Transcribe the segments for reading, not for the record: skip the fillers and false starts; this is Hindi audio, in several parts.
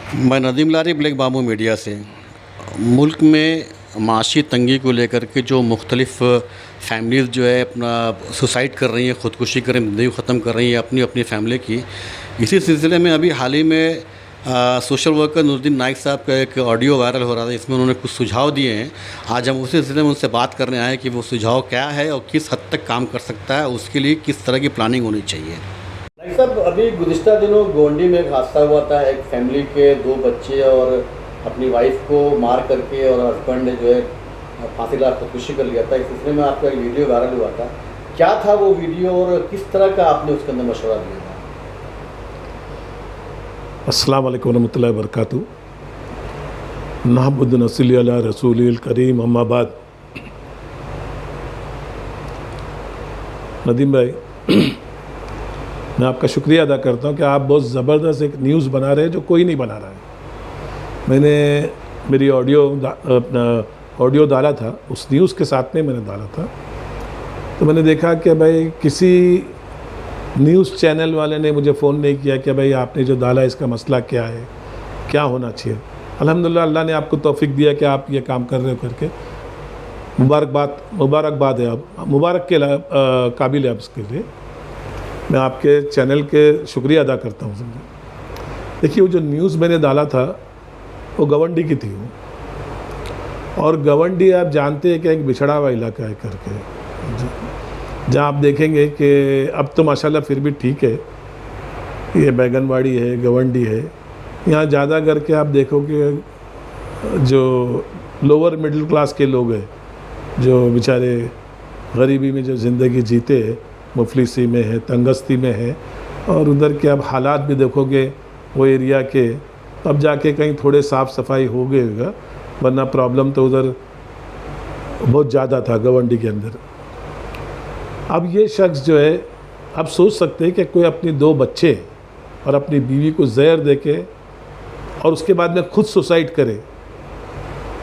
मैं नदीम लारी ब्लैक बाम्बू मीडिया से। मुल्क में माशी तंगी को लेकर के जो मुख्तलिफ़ फैमिलीज़ जो है अपना सुसाइड कर रही हैं, ख़ुदकुशी कर रही हैं, ज़िंदगी ख़त्म कर रही हैं अपनी अपनी फैमिली की। इसी सिलसिले में अभी हाल ही में सोशल वर्कर नूरुद्दीन नाइक साहब का एक ऑडियो वायरल हो रहा था, इसमें उन्होंने कुछ सुझाव दिए हैं। आज हम उसी सिलसिले में उनसे बात करने आए कि वो सुझाव क्या है और किस हद तक काम कर सकता है, उसके लिए किस तरह की प्लानिंग होनी चाहिए। नाइक साहब, अभी गुज़िश्ता दिनों गोंडी में एक हादसा हुआ था। एक फैमिली के 2 बच्चे और अपनी वाइफ को मार करके और हस्बैंड ने जो है फांसी लगा खुदकुशी कर लिया था। इस सिलसिले में आपका एक वीडियो वायरल हुआ था, क्या था वो वीडियो और किस तरह का आपने उसके अंदर मशवरा दिया था? अस्सलाम वालेकुम रहमतुल्लाहि व बरकातहू। नहमदु व नसल्ली अला रसूलिल करीम, अम्मा बाद। नदीम भाई, मैं आपका शुक्रिया अदा करता हूँ कि आप बहुत ज़बरदस्त एक न्यूज़ बना रहे हैं जो कोई नहीं बना रहा है। मैंने मेरी ऑडियो डाला था, उस न्यूज़ के साथ में मैंने डाला था, तो मैंने देखा कि भाई किसी न्यूज़ चैनल वाले ने मुझे फ़ोन नहीं किया कि भाई आपने जो डाला इसका मसला क्या है, क्या होना चाहिए। अल्हम्दुलिल्लाह अल्लाह ने आपको तौफीक दिया कि आप ये काम कर रहे हो करके मुबारकबाद है, आप मुबारक के काबिल है आप इसके लिए। मैं आपके चैनल के शुक्रिया अदा करता हूँ। देखिए, वो जो न्यूज़ मैंने डाला था वो गवंडी की थी वो, और गवंडी आप जानते हैं कि एक बिछड़ा हुआ इलाका है करके, जहाँ आप देखेंगे कि अब तो माशाल्लाह फिर भी ठीक है, ये बैगनवाड़ी है, गवंडी है। यहाँ ज़्यादा करके आप देखोगे जो लोअर मिडिल क्लास के लोग हैं, जो बेचारे गरीबी में जो ज़िंदगी जीते हैं, मुफलिसी में है, तंगस्ती में है, और उधर के अब हालात भी देखोगे वो एरिया के, अब जाके कहीं थोड़े साफ़ सफाई हो गए होगा, वरना प्रॉब्लम तो उधर बहुत ज़्यादा था गवंडी के अंदर। अब ये शख्स जो है, अब सोच सकते हैं कि कोई अपनी 2 बच्चे और अपनी बीवी को जहर देके और उसके बाद में खुद सुसाइड करे,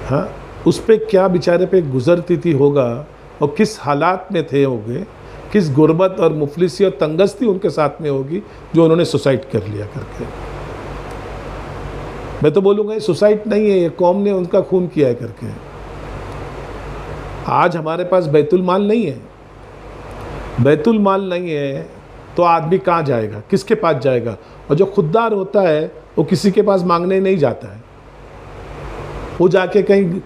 हाँ, उस पर क्या बेचारे पे गुजरती थी होगा, और किस हालात में थे होंगे, किस गुर्बत और मुफलिसी और तंगस्ती उनके साथ में होगी जो उन्होंने सुसाइड कर लिया करके। मैं तो बोलूँगा ये सुसाइड नहीं है, ये कौम ने उनका खून किया है करके। आज हमारे पास बैतुल माल नहीं है, बैतुल माल नहीं है तो आदमी कहाँ जाएगा, किसके पास जाएगा? और जो खुददार होता है वो किसी के पास मांगने नहीं जाता है, वो जाके कहीं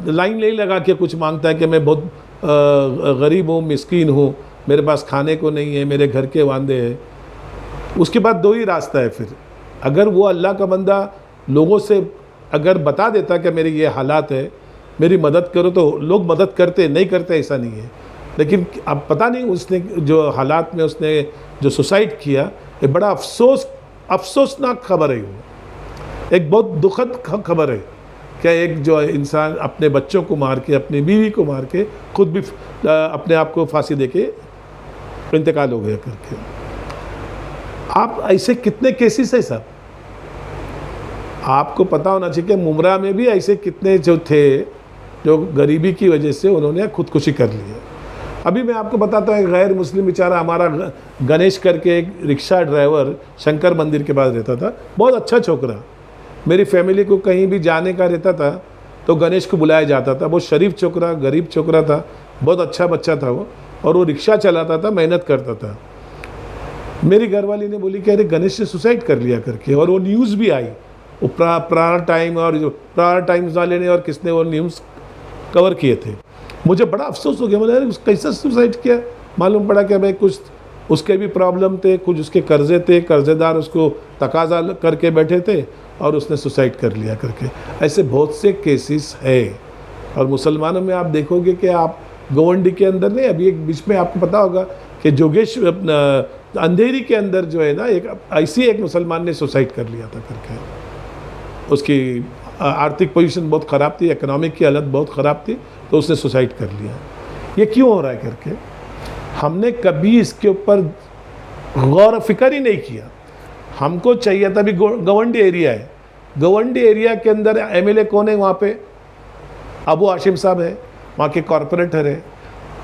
लाइन नहीं लगा के कुछ मांगता है कि मैं बहुत गरीब हूँ, मिस्कीन हूँ, मेरे पास खाने को नहीं है, मेरे घर के वांदे हैं। उसके बाद 2 ही रास्ता है फिर। अगर वो अल्लाह का बंदा लोगों से अगर बता देता कि मेरे ये हालात है, मेरी मदद करो, तो लोग मदद करते, नहीं करते ऐसा नहीं है। लेकिन अब पता नहीं उसने जो हालात में उसने जो सुसाइड किया, ये बड़ा अफसोसनाक खबर है। वो एक बहुत दुखद खबर है कि एक जो इंसान अपने बच्चों को मार के, अपनी बीवी को मार के, खुद भी अपने आप को फांसी दे के इंतकाल हो गया करके। आप ऐसे कितने केसेस है साहब, आपको पता होना चाहिए कि मुमरा में भी ऐसे कितने जो थे जो गरीबी की वजह से उन्होंने खुदकुशी कर ली है। अभी मैं आपको बताता हूँ, एक गैर मुस्लिम बेचारा हमारा गणेश करके एक रिक्शा ड्राइवर शंकर मंदिर के पास रहता था, बहुत अच्छा छोकरा। मेरी फैमिली को कहीं भी जाने का रहता था तो गणेश को बुलाया जाता था। बहुत शरीफ छोकरा, गरीब छोकरा था, बहुत अच्छा बच्चा था वो, और वो रिक्शा चलाता था, मेहनत करता था। मेरी घरवाली ने बोली कि अरे गणेश ने सुसाइड कर लिया करके, और वो न्यूज़ भी आई, वो प्रार टाइम और जो प्रार टाइम्स वाले ने और किसने वो न्यूज़ कवर किए थे। मुझे बड़ा अफसोस हो गया, मैंने अरे कैसा सुसाइड किया। मालूम पड़ा कि भाई कुछ उसके भी प्रॉब्लम थे, कुछ उसके कर्जे थे, कर्जेदार उसको तकाजा करके बैठे थे और उसने सुसाइड कर लिया करके। ऐसे बहुत से केसेस है। और मुसलमानों में आप देखोगे कि आप गवंडी के अंदर नहीं, अभी एक बीच में आपको पता होगा कि जोगेश अंधेरी के अंदर जो है ना, एक ऐसी एक मुसलमान ने सुसाइड कर लिया था करके। उसकी आर्थिक पोजीशन बहुत ख़राब थी, इकोनॉमिक की हालत बहुत ख़राब थी, तो उसने सुसाइड कर लिया। ये क्यों हो रहा है करके हमने कभी इसके ऊपर गौर फिक्र ही नहीं किया। हमको चाहिए था, अभी गवंडी एरिया है, गवंडी एरिया के अंदर एमएलए कौन है वहाँ पे? अबू हाशिम साहब है, वहाँ के कॉरपोरेटर है।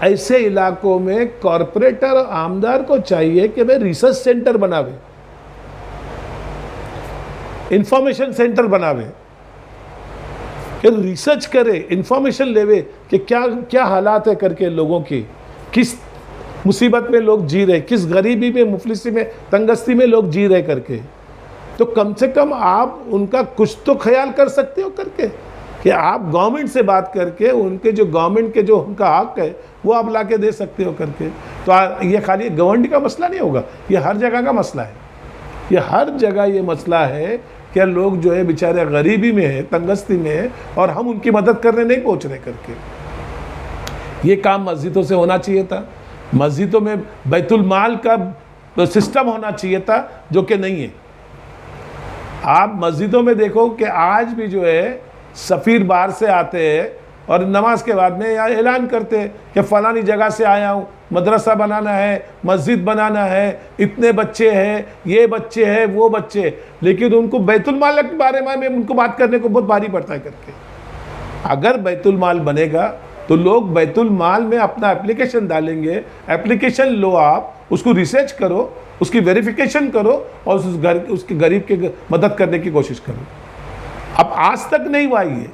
ऐसे इलाकों में कॉरपोरेटर आमदार को चाहिए कि भाई रिसर्च सेंटर बनावे। इंफॉर्मेशन सेंटर बनावे, फिर रिसर्च करे, इंफॉर्मेशन लेवे कि क्या क्या हालात है करके लोगों की, किस मुसीबत में लोग जी रहे, किस गरीबी में, मुफलिसी में, तंगस्ती में लोग जी रहे करके। तो कम से कम आप उनका कुछ तो ख्याल कर सकते हो करके, कि आप गवर्नमेंट से बात करके उनके जो गवर्नमेंट के जो उनका हक है वो आप ला के दे सकते हो करके। तो ये खाली गवर्नमेंट का मसला नहीं होगा, ये हर जगह का मसला है, ये हर जगह ये मसला है कि लोग जो है बेचारे गरीबी में है, तंगस्ती में है, और हम उनकी मदद करने नहीं पहुंच रहे करके। ये काम मस्जिदों से होना चाहिए था, मस्जिदों में बैतुल माल का सिस्टम होना चाहिए था, जो कि नहीं है। आप मस्जिदों में देखो कि आज भी जो है सफ़ीर बाहर से आते हैं और नमाज के बाद में यहाँ ऐलान करते हैं कि फ़लानी जगह से आया हूँ, मदरसा बनाना है, मस्जिद बनाना है, इतने बच्चे हैं, ये बच्चे हैं, वो बच्चे, लेकिन उनको बैतुल माल के बारे में उनको बात करने को बहुत भारी पड़ता है करके। अगर बैतुल माल बनेगा तो लोग बैतुल माल में अपना एप्लीकेशन डालेंगे, एप्लीकेशन लो, आप उसको रिसर्च करो, उसकी वेरिफिकेशन करो और उसके गरीब की मदद करने की कोशिश करो। अब आज तक नहीं हुआ ये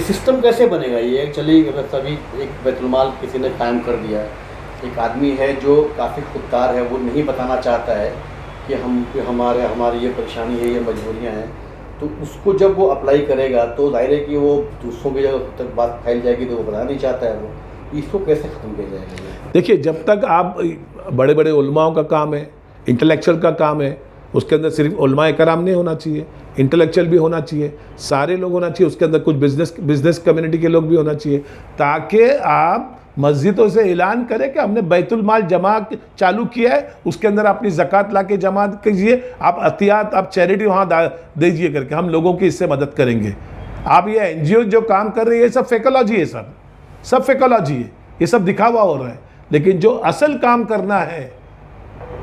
सिस्टम कैसे बनेगा? ये एक्चुअली सभी एक बैतुलमाल किसी ने कायम कर दिया, एक आदमी है जो काफ़ी खुददार है, वो नहीं बताना चाहता है कि हमारी ये परेशानी है, ये मजबूरियां हैं, तो उसको जब वो अप्लाई करेगा तो जाहिर है कि वो दूसरों की जगह तक बात फैल जाएगी, तो वो बताना नहीं चाहता है। वो इसको कैसे ख़त्म किया जाएगा? देखिए, जब तक आप बड़े बड़े उलमाओं का काम है, इंटेलेक्चुअल का काम है, उसके अंदर सिर्फ उलमाए कराम नहीं होना चाहिए, इंटेलेक्चुअल भी होना चाहिए, सारे लोग होना चाहिए, उसके अंदर कुछ बिजनेस कम्युनिटी के लोग भी होना चाहिए, ताकि आप मस्जिदों से ऐलान करें कि हमने बैतुल माल जमा चालू किया है, उसके अंदर अपनी ज़कात ला के जमा कीजिए, आप अतियात, आप चैरिटी वहाँ दीजिए करके, हम लोगों की इससे मदद करेंगे। आप ये एनजीओ जो काम कर रही है, ये सब फेकोलॉजी है, सब फेकोलॉजी है, ये सब दिखावा हो रहा है, लेकिन जो असल काम करना है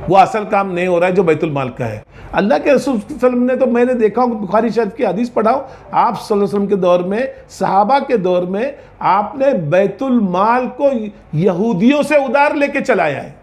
वो असल काम नहीं हो रहा है जो बैतुल माल का है। अल्लाह के रसूल सल्लल्लाहु अलैहि वसल्लम ने, तो मैंने देखा हूँ, बुखारी शरीफ की हदीस पढ़ाओ, आप सल्लल्लाहु अलैहि वसल्लम के दौर में, सहाबा के दौर में आपने बैतुल माल को यहूदियों से उधार लेके चलाया है।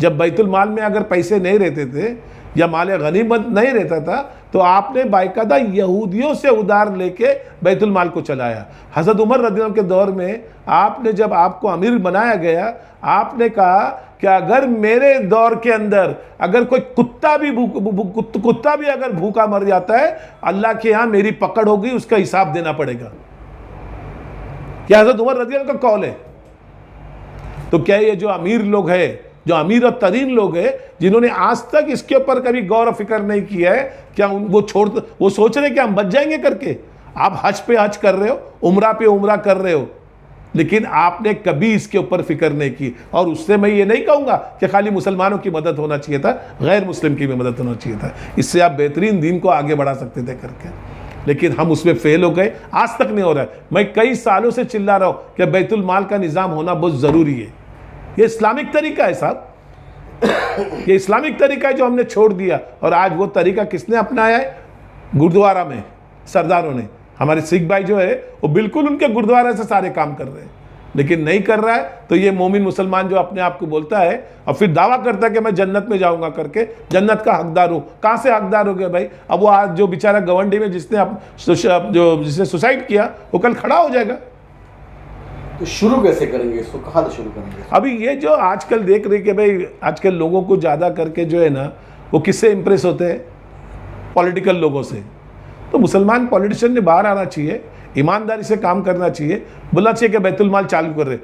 जब बैतुल माल में अगर पैसे नहीं रहते थे या माल गनीमत नहीं रहता था, तो आपने बाकायदा यहूदियों से उधार लेके बैतुल माल को चलाया। हज़रत उमर रज़ियल्लाहु अन्हु के दौर में आपने, जब आपको अमीर बनाया गया, आपने कहा कि अगर मेरे दौर के अंदर अगर कोई कुत्ता भी अगर भूखा मर जाता है, अल्लाह के यहाँ मेरी पकड़ होगी, उसका हिसाब देना पड़ेगा। क्या हज़रत उमर रज़ियल्लाहु अन्हु का कौल है? तो क्या ये जो अमीर लोग हैं, जो अमीर और तरीन लोग हैं, जिन्होंने आज तक इसके ऊपर कभी गौर फिक्र नहीं किया है, क्या वो सोच रहे कि हम बच जाएंगे करके? आप हज पे हज कर रहे हो, उम्रा पे उम्रा कर रहे हो, लेकिन आपने कभी इसके ऊपर फिक्र नहीं की। और उससे मैं ये नहीं कहूँगा कि खाली मुसलमानों की मदद होना चाहिए था, गैर मुस्लिम की भी मदद होना चाहिए था, इससे आप बेहतरीन दीन को आगे बढ़ा सकते थे करके, लेकिन हम उसमें फेल हो गए, आज तक नहीं हो रहा है। मैं कई सालों से चिल्ला रहा हूँ कि बैतुल माल का निज़ाम होना बहुत ज़रूरी है। ये इस्लामिक तरीका है साहब, ये इस्लामिक तरीका है जो हमने छोड़ दिया। और आज वो तरीका किसने अपनाया है? गुरुद्वारा में सरदारों ने। हमारे सिख भाई जो है वो बिल्कुल उनके गुरुद्वारा से सारे काम कर रहे हैं, लेकिन नहीं कर रहा है तो ये मोमिन मुसलमान जो अपने आप को बोलता है और फिर दावा करता है कि मैं जन्नत में जाऊंगा करके, जन्नत का हकदार हूँ। कहाँ से हकदार हो गया भाई? अब वो आज जो बेचारा गवंडी में जिसने सुसाइड किया, वो कल खड़ा हो जाएगा। तो शुरू कैसे करेंगे इसको? कहाँ से शुरू करेंगे? अभी ये जो आजकल देख रही कि भाई आजकल लोगों को ज़्यादा करके जो है ना, वो किससे इंप्रेस होते हैं? पॉलिटिकल लोगों से। तो मुसलमान पॉलिटिशियन ने बाहर आना चाहिए, ईमानदारी से काम करना चाहिए, बोलना चाहिए कि बैतुल माल चालू कर रहे।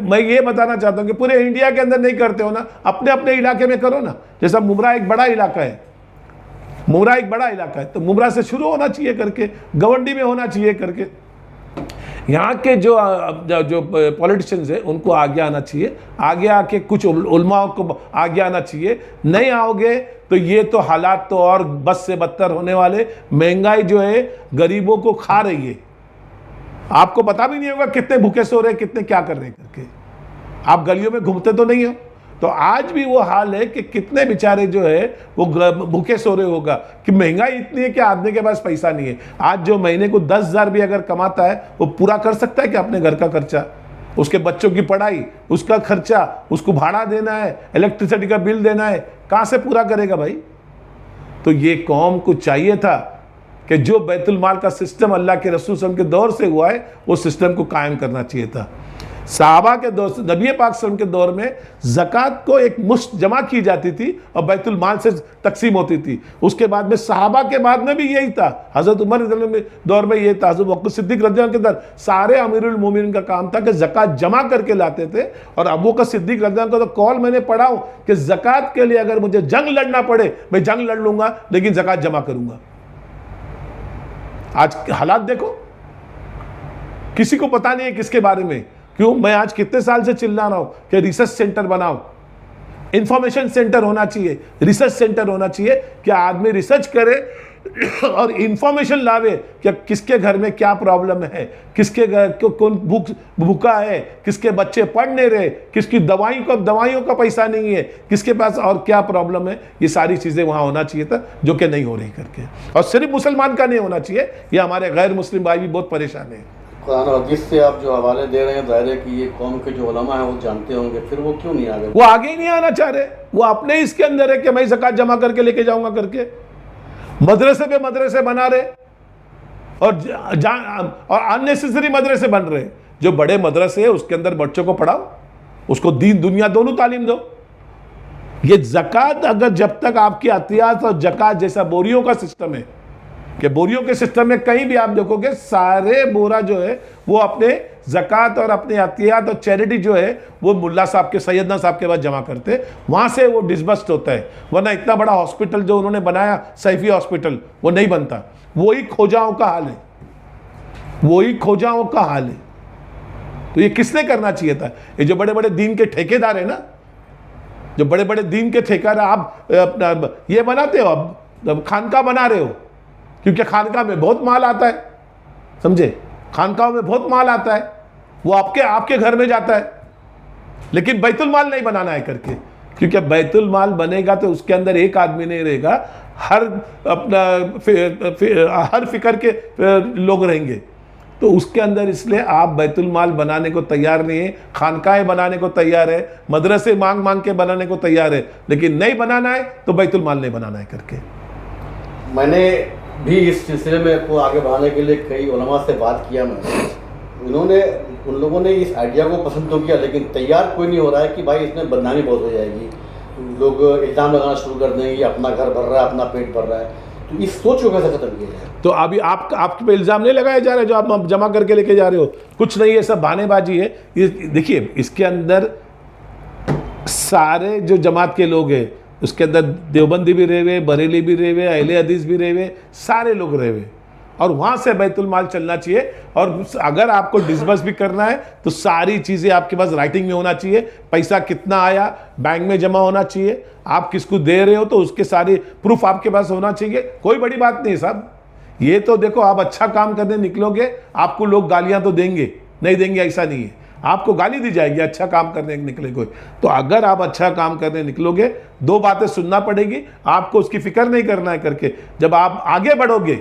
मैं ये बताना चाहता हूँ कि पूरे इंडिया के अंदर नहीं करते हो ना, अपने अपने इलाके में करो ना। जैसा मुमरा एक बड़ा इलाका है, मुमरा एक बड़ा इलाका है, तो मुमरा से शुरू होना चाहिए करके, गवंडी में होना चाहिए करके। यहाँ के जो पॉलिटिशियंस हैं उनको आगे आना चाहिए, आगे आके कुछ उलमाओं को आगे आना चाहिए। नहीं आओगे तो ये तो हालात तो और बस से बदतर होने वाले। महंगाई जो है गरीबों को खा रही है, आपको पता भी नहीं होगा कितने भूखे सो रहे, कितने क्या कर रहे करके। आप गलियों में घूमते तो नहीं हो, तो आज भी वो हाल है कि कितने बेचारे जो है वो भूखे सो रहे होगा कि महंगाई इतनी है कि आदमी के पास पैसा नहीं है। आज जो महीने को 10,000 भी अगर कमाता है, वो पूरा कर सकता है कि अपने घर का खर्चा, उसके बच्चों की पढ़ाई, उसका खर्चा, उसको भाड़ा देना है, इलेक्ट्रिसिटी का बिल देना है, कहाँ से पूरा करेगा भाई? तो ये कौम को चाहिए था कि जो बैतुल माल का सिस्टम अल्लाह के रसूल सल्लल्लाहु अलैहि वसल्लम के दौर से हुआ है वो सिस्टम को कायम करना चाहिए था। सहाबा के दौर से, नबी पाक सल्लल्लाहु अलैहि वसल्लम के दौर में ज़कात को एक मुश्त जमा की जाती थी और बैतुल माल से तकसीम होती थी। उसके बाद में सहाबा के बाद में भी यही था, हज़रत उमर रज़ियल्लाहु अन्हु के दौर में ये था, हज़रत बकर सिद्दीक़ रज़ियल्लाहु अन्हु के दौर सारे अमीरुल मोमिनीन का काम था कि ज़कात जमा करके लाते थे। और अबू बकर सिद्दीक़ रज़ियल्लाहु अन्हु का तो कौल मैंने पढ़ा हूँ कि ज़कात के लिए अगर मुझे जंग लड़ना पड़े मैं जंग लड़ लूंगा, लेकिन ज़कात जमा करूंगा। आज हालात देखो, किसी को पता नहीं है किसके बारे में। क्यों? मैं आज कितने साल से चिल्ला रहा हूं कि रिसर्च सेंटर बनाओ, इंफॉर्मेशन सेंटर होना चाहिए, रिसर्च सेंटर होना चाहिए कि आदमी रिसर्च करे और इंफॉर्मेशन लावे कि किसके घर में क्या प्रॉब्लम है, किसके घर कौन भूखा है, किसके बच्चे पढ़ नहीं रहे, किसकी दवाइयों का पैसा नहीं है, किसके पास और क्या प्रॉब्लम है। ये सारी चीज़ें वहाँ होना चाहिए था, जो कि नहीं हो रही करके। और सिर्फ मुसलमान का नहीं होना चाहिए, ये हमारे गैर मुस्लिम भाई भी बहुत परेशान है। कुरान और हदीस से आप जो हवाले दे रहे हैं, ज़ाहिर है कि ये कौम के जो उलमा हैं वो जानते होंगे, फिर वो क्यों नहीं आ गए? वो आगे ही नहीं आना चाह रहे, वो अपने इसके अंदर है कि मैं ज़कात जमा करके लेके जाऊंगा करके। मदरसे पे मदरसे बना रहे और अननेसेसरी मदरसे बन रहे। जो बड़े मदरसे है उसके अंदर बच्चों को पढ़ाओ, उसको दीन दुनिया दोनों तालीम दो। ये ज़कात अगर जब तक आपकी अतियात और ज़कात जैसा बोरियों का सिस्टम है कि बोरियों के सिस्टम में कहीं भी आप देखोगे सारे बोरा जो है वो अपने ज़कात और अपने अतियात और चैरिटी जो है वो मुल्ला साहब के, सैयदना साहब के पास जमा करते, वहाँ से वो डिसबस्ट होता है। वरना इतना बड़ा हॉस्पिटल जो उन्होंने बनाया सैफी हॉस्पिटल, वो नहीं बनता। वही खोजाओं का हाल है, वही खोजाओं का हाल है। तो ये किसने करना चाहिए था? ये जो बड़े बड़े दीन के ठेकेदार है ना, जो बड़े बड़े दीन के ठेकेदार, आप ये बनाते हो, अब खानका बना रहे हो, क्योंकि खानका में बहुत माल आता है, समझे? खानका में बहुत माल आता है, वो आपके घर में जाता है, लेकिन बैतुल माल नहीं बनाना है करके। क्योंकि बैतुल माल बनेगा तो उसके अंदर एक आदमी नहीं रहेगा, हर फिक्र के लोग रहेंगे। तो उसके अंदर इसलिए आप बैतुल माल बनाने को तैयार नहीं है, खानकाएं बनाने को तैयार है, मदरसे मांग मांग के बनाने को तैयार है, लेकिन नहीं बनाना है तो बैतुल माल नहीं बनाना है करके। मैंने भी इस सिलसिले में को आगे बढ़ाने के लिए कई उलमा से बात किया मैंने, उन लोगों ने इस आइडिया को पसंद तो किया, लेकिन तैयार कोई नहीं हो रहा है कि भाई इसमें बदनामी बहुत हो जाएगी, लोग इल्ज़ाम लगाना शुरू कर देंगे, अपना घर भर रहा है, अपना पेट भर रहा है। तो इस सोच को कैसे खत्म किया जाए? तो अभी आपके पे इल्ज़ाम नहीं लगाए जा रहे जो आप जमा करके लेके जा रहे हो, कुछ नहीं है, सब बहानेबाजी है। ये देखिए, इसके अंदर सारे जो जमात के लोग हैं, उसके अंदर देवबंदी भी रहे हुए, बरेली भी रहे हुए, अहले हदीस भी रहे हुए, सारे लोग रहे हुए, और वहाँ से बैतुल माल चलना चाहिए। और अगर आपको डिसबर्स भी करना है तो सारी चीज़ें आपके पास राइटिंग में होना चाहिए, पैसा कितना आया बैंक में जमा होना चाहिए, आप किसको दे रहे हो तो उसके सारे प्रूफ आपके पास होना चाहिए। कोई बड़ी बात नहीं साहब, ये तो देखो, आप अच्छा काम करने निकलोगे, आपको लोग गालियाँ तो देंगे, नहीं देंगे ऐसा नहीं है, आपको गाली दी जाएगी अच्छा काम करने निकले कोई। तो अगर आप अच्छा काम करने निकलोगे, दो बातें सुनना पड़ेगी, आपको उसकी फिक्र नहीं करना है करके। जब आप आगे बढ़ोगे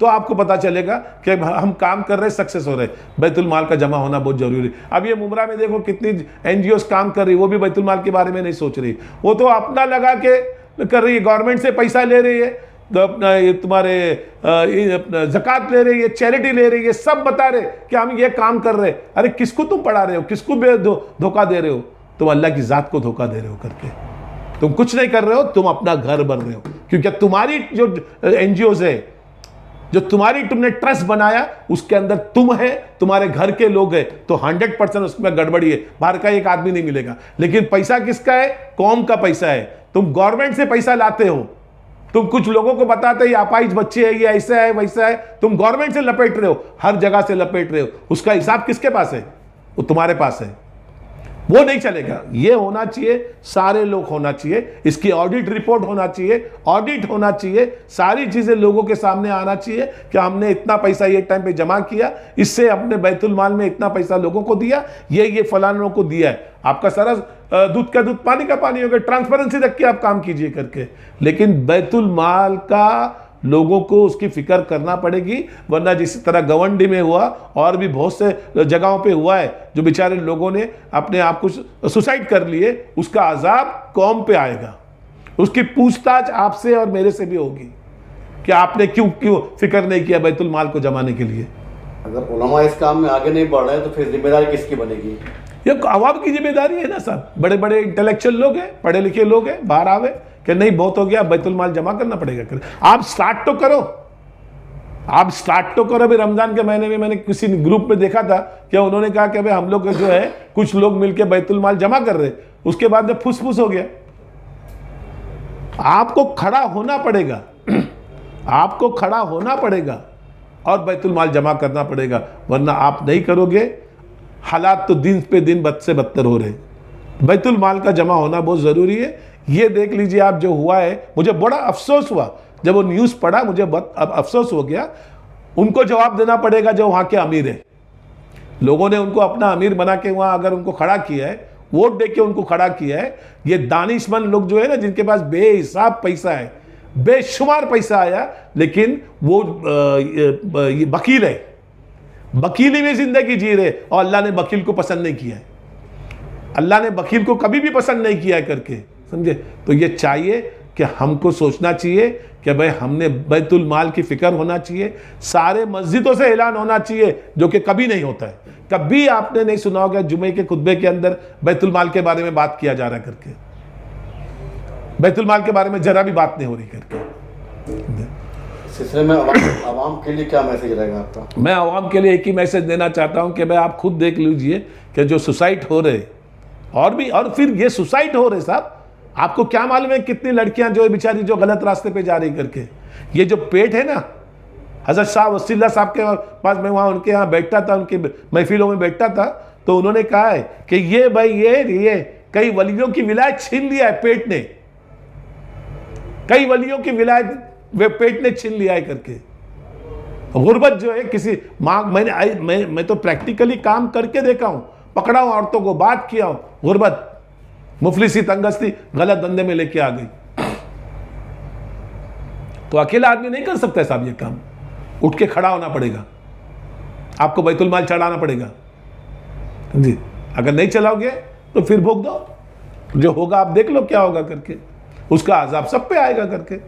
तो आपको पता चलेगा कि हम काम कर रहे, सक्सेस हो रहे। बैतुल माल का जमा होना बहुत जरूरी है। अब ये मुमरा में देखो कितनी NGOs काम कर रही, वो भी बैतुल माल के बारे में नहीं सोच रही, वो तो अपना लगा के कर रही है, गवर्नमेंट से पैसा ले रही है, तो अपना ये तुम्हारे अपना ज़कात ले रही है, चैरिटी ले रही है, सब बता रहे कि हम ये काम कर रहे। अरे किसको तुम पढ़ा रहे हो, किसको धोखा दे रहे हो? तुम अल्लाह की ज़ात को धोखा दे रहे हो करके। तुम कुछ नहीं कर रहे हो, तुम अपना घर बन रहे हो, क्योंकि तुम्हारी जो NGOs है, जो तुमने ट्रस्ट बनाया, उसके अंदर तुम है, तुम्हारे घर के लोग हैं, तो 100% उसमें गड़बड़ी है, बाहर का एक आदमी नहीं मिलेगा। लेकिन पैसा किसका है? कौम का पैसा है। तुम गवर्नमेंट से पैसा लाते हो, तुम कुछ लोगों को बताते हो ये अपाहिज बच्चे है, ये ऐसा है वैसा है, तुम गवर्नमेंट से लपेट रहे हो, हर जगह से लपेट रहे हो, उसका हिसाब किसके पास है? वो तुम्हारे पास है, वो नहीं चलेगा। ये होना चाहिए, सारे लोग होना चाहिए, इसकी ऑडिट रिपोर्ट होना चाहिए, ऑडिट होना चाहिए, सारी चीजें लोगों के सामने आना चाहिए कि हमने इतना पैसा ये टाइम पे जमा किया, इससे अपने बैतुल माल में इतना पैसा लोगों को दिया, ये फलानों को दिया है। आपका सारा दूध का दूध पानी का पानी हो गया, ट्रांसपेरेंसी रख के आप काम कीजिए करके। लेकिन बैतुल माल का लोगों को उसकी फिक्र करना पड़ेगी, वरना जिस तरह गवंडी में हुआ और भी बहुत से जगहों पे हुआ है, जो बेचारे लोगों ने अपने आप को सुसाइड कर लिए, उसका अजाब कौम पे आएगा। उसकी पूछताछ आपसे और मेरे से भी होगी कि आपने क्यों फिक्र नहीं किया बैतुल माल को जमाने के लिए। अगर उलमा इस काम में आगे नहीं बढ़ रहे हैं तो फिर जिम्मेदारी किसकी बनेगी? ये अवाम की जिम्मेदारी है ना साहब। बड़े बड़े इंटेलेक्चुअल लोग हैं, पढ़े लिखे लोग हैं, बाहर आवे कि नहीं बहुत हो गया, बैतुल माल जमा करना पड़ेगा। कर आप स्टार्ट तो करो, आप स्टार्ट तो करो। अभी रमजान के महीने में मैंने किसी ग्रुप में देखा था कि उन्होंने कहा कि भाई हम लोग जो है कुछ लोग मिलकर बैतुल माल जमा कर रहे, उसके बाद में फुसफुस हो गया। आपको खड़ा होना पड़ेगा, आपको खड़ा होना पड़ेगा और बैतुल माल जमा करना पड़ेगा, वरना आप नहीं करोगे हालात तो दिन पे दिन बद से बदतर हो रहे। बैतुल माल का जमा होना बहुत ज़रूरी है। ये देख लीजिए आप जो हुआ है, मुझे बड़ा अफसोस हुआ जब वो न्यूज़ पढ़ा, मुझे अब अफसोस हो गया। उनको जवाब देना पड़ेगा जो वहाँ के अमीर है। लोगों ने उनको अपना अमीर बना के वहाँ अगर उनको खड़ा किया है, वोट दे के उनको खड़ा किया है। ये दानिशमंद लोग जो है ना, जिनके पास बेहिसाब पैसा है, बेशुमार पैसा आया, लेकिन वो वकील है, वकीली में जिंदगी जी रहे, और अल्लाह ने वकील को पसंद नहीं किया है। अल्लाह ने वकील को कभी भी पसंद नहीं किया है करके, समझे। तो ये चाहिए कि हमको सोचना चाहिए कि भाई हमने बैतुल माल की फिक्र होना चाहिए। सारे मस्जिदों से ऐलान होना चाहिए, जो कि कभी नहीं होता है। कभी आपने नहीं सुना होगा जुमे के खुतबे के अंदर बैतुल माल के बारे में बात किया जा रहा है करके, बैतुल माल के बारे में जरा भी बात नहीं हो रही करके। सिलसिले में आवाम के लिए क्या मैसेज रहेगा आपका? मैं आवाम के लिए एक ही मैसेज देना चाहता हूं कि भाई आप खुद देख लीजिए कि जो सुसाइड हो रहे, और फिर ये सुसाइड हो रहे साहब, आपको क्या मालूम है कितनी लड़कियां जो है बेचारी जो गलत रास्ते पे जा रही करके। ये जो पेट है ना, हज़रत शाह वसीला साहब के पास मैं वहाँ उनके यहाँ बैठता था, उनके महफिलों में बैठता था, तो उन्होंने कहा है कि ये भाई ये कई वलियों की विलायत छीन लिया है पेट ने, कई वलियों की विलायत वे पेट ने छीन लिया है करके। गुर्बत जो है किसी माँ, मैं तो प्रैक्टिकली काम करके देखा हूँ, पकड़ा हूँ औरतों को, बात किया हूँ। गुर्बत, मुफलिसी, तंगस्ती गलत धंधे में लेके आ गई। तो अकेला आदमी नहीं कर सकता साहब ये काम, उठ के खड़ा होना पड़ेगा, आपको बैतुल माल चढ़ाना पड़ेगा जी। अगर नहीं चलाओगे तो फिर भोग दो, जो होगा आप देख लो क्या होगा करके, उसका अजाब सब पे आएगा करके।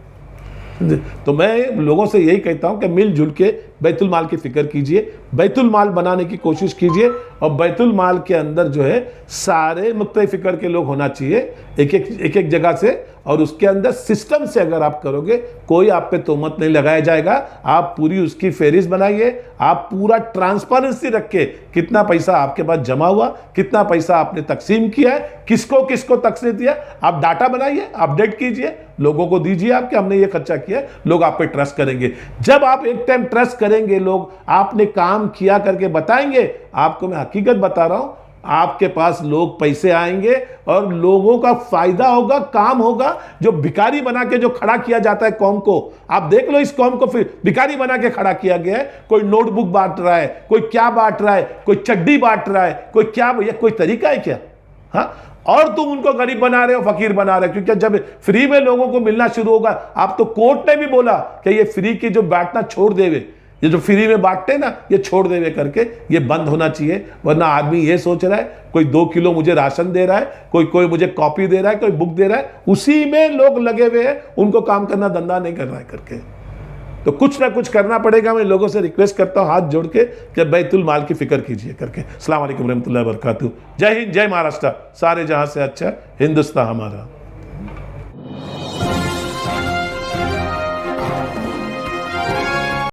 तो मैं लोगों से यही कहता हूं कि मिलजुल के बैतुल माल की फिक्र कीजिए, बैतुल माल बनाने की कोशिश कीजिए, और बैतुल माल के अंदर जो है सारे मुख्तलिफ फिक्र के लोग होना चाहिए, एक एक जगह से, और उसके अंदर सिस्टम से अगर आप करोगे कोई आप पे तोहमत नहीं लगाया जाएगा। आप पूरी उसकी फेहरिस्त बनाइए, आप पूरा ट्रांसपेरेंसी रख के कितना पैसा आपके पास जमा हुआ, कितना पैसा आपने तकसीम किया है, किसको किसको तकसीम दिया, आप डाटा बनाइए, अपडेट कीजिए, लोगों को दीजिए आप कि हमने ये खर्चा किया, लोग आप पे ट्रस्ट करेंगे। जब आप एक टाइम ट्रस्ट करेंगे, लोग आपने काम किया करके बताएंगे, आपको मैं हकीकत बता रहा हूं, आपके पास लोग पैसे आएंगे और लोगों का फायदा होगा, काम होगा। जो भिखारी बना के जो खड़ा किया जाता है कौम को, आप देख लो इस कौम को फिर भिखारी बना के खड़ा किया गया है। कोई नोटबुक बांट रहा है, कोई क्या बांट रहा है, कोई चड्डी बांट रहा है, कोई क्या, भैया कोई तरीका है क्या? हाँ, और तुम उनको गरीब बना रहे हो, फकीर बना रहे हो, क्योंकि जब फ्री में लोगों को मिलना शुरू होगा, आप तो कोर्ट ने भी बोला कि ये फ्री की जो बांटना छोड़ देवे, ये जो फ्री में बांटते ना ये छोड़ देवे करके, ये बंद होना चाहिए। वरना आदमी ये सोच रहा है कोई 2 किलो मुझे राशन दे रहा है, कोई मुझे कॉपी दे रहा है, कोई बुक दे रहा है, उसी में लोग लगे हुए हैं, उनको काम करना धंधा नहीं कर रहा है करके। तो कुछ ना कुछ करना पड़ेगा। मैं लोगों से रिक्वेस्ट करता हूँ हाथ जोड़ के कि बैतुल माल की फिक्र कीजिए करके। अस्सलाम वालेकुम रहमतुल्लाहि व बरकातहू। जय हिंद, जय महाराष्ट्र, सारे जहां से अच्छा हिंदुस्तान हमारा।